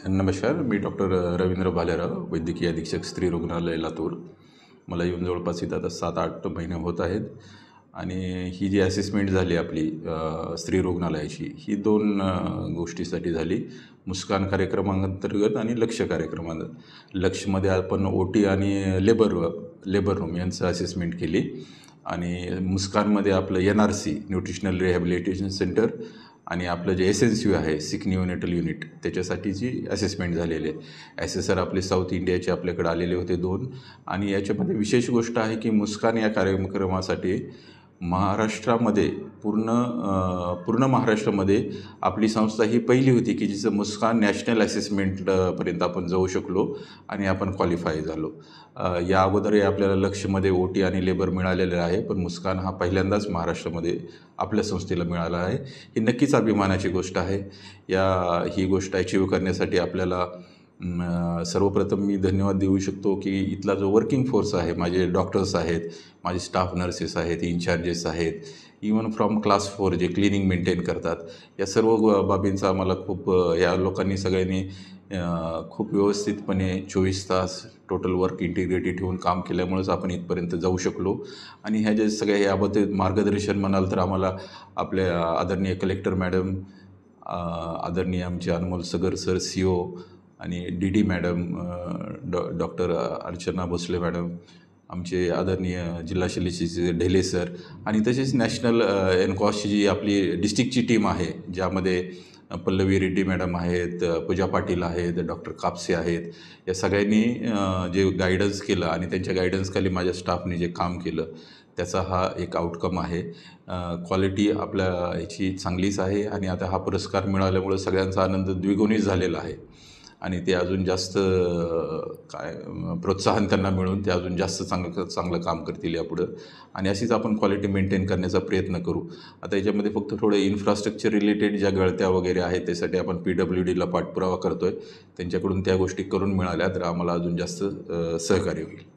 नमस्कार. मी डॉक्टर रवींद्र भालेराव, वैद्यकीय अधीक्षक स्त्री रुग्णालय लातूर. मला येऊन जवळपास इथं आता 7-8 महिने होत आहेत. आणि ही जी असेसमेंट झाली आपली स्त्री रुग्णालयाची, ही 2 गोष्टीसाठी झाली. मुस्कान कार्यक्रमांतर्गत आणि लक्ष्य कार्यक्रमांतर्गत. लक्ष्यमध्ये आपण OT आणि लेबर रूम यांचं असेसमेंट केली. आणि मुस्कानमध्ये आपलं NRC न्यूट्रिशनल रिहॅबिलिटेशन सेंटर आणि आपलं जे SNCU आहे, सिक निओनेटल युनिट, त्याच्यासाठीची असेसमेंट झालेली आहे. ॲसेसर आपले साऊथ इंडियाचे आपल्याकडे आलेले होते 2. आणि याच्यामध्ये विशेष गोष्ट आहे की मुस्कान या कार्यक्रमासाठी महाराष्ट्रामध्ये पूर्ण महाराष्ट्रामध्ये आपली संस्था ही पहिली होती की जिचं मुस्कान नॅशनल असेसमेंटपर्यंत आपण जाऊ शकलो आणि आपण क्वालिफाय झालो. या अगोदरही आपल्याला लक्ष्यमध्ये OT आणि लेबर मिळालेलं आहे, पण मुस्कान हा पहिल्यांदाच महाराष्ट्रामध्ये आपल्या संस्थेला मिळाला आहे. ही नक्कीच अभिमानाची गोष्ट आहे. ही गोष्ट अचीव करण्यासाठी आपल्याला सर्वप्रथम मी धन्यवाद देऊ शकतो की इथला जो वर्किंग फोर्स आहे, माझे डॉक्टर्स आहेत, माझे स्टाफ नर्सेस आहेत, इन्चार्जेस आहेत, इवन फ्रॉम क्लास 4 जे क्लिनिंग मेंटेन करतात, या सर्व बाबींचा आम्हाला या लोकांनी सगळ्यांनी खूप व्यवस्थितपणे 24 तास टोटल वर्क इंटिग्रिटी ठेवून काम केल्यामुळेच आपण इथपर्यंत जाऊ शकलो. आणि ह्या जे सगळ्या याबद्दल मार्गदर्शन म्हणाल तर आम्हाला आपल्या आदरणीय कलेक्टर मॅडम, आदरणीय आमचे अनमोल सगर सर CO, आणि DD madam, doctor Archana Bhosale madam, आमचे आदरणीय जिल्हा शल्यचिकित्सक ढेले सर, आणि तसेच नॅशनल एनकॉसची जी आपली डिस्ट्रिक्टची टीम आहे, ज्यामध्ये पल्लवी रेड्डी मॅडम आहेत, पूजा पाटील आहेत, डॉक्टर कापसे आहेत, या सगळ्यांनी जे गायडन्स केलं आणि त्यांच्या गायडन्सखाली माझ्या स्टाफने जे काम केलं, त्याचा हा एक आउटकम आहे. क्वालिटी आपल्या ह्याची चांगलीच आहे. आणि आता हा पुरस्कार मिळाल्यामुळं सगळ्यांचा आनंद द्विगुणित झालेला आहे. आणि ते अजून जास्त प्रोत्साहन त्यांना मिळून ते अजून जास्त चांगलं काम करतील यापुढं. आणि अशीच आपण क्वालिटी मेंटेन करण्याचा प्रयत्न करू. आता याच्यामध्ये फक्त थोडं इन्फ्रास्ट्रक्चर रिलेटेड ज्या गळत्या वगैरे आहेत, त्यासाठी आपण PWDला पाठपुरावा करतो आहे. त्यांच्याकडून त्या गोष्टी करून मिळाल्या तर आम्हाला अजून जास्त सहकार्य होईल.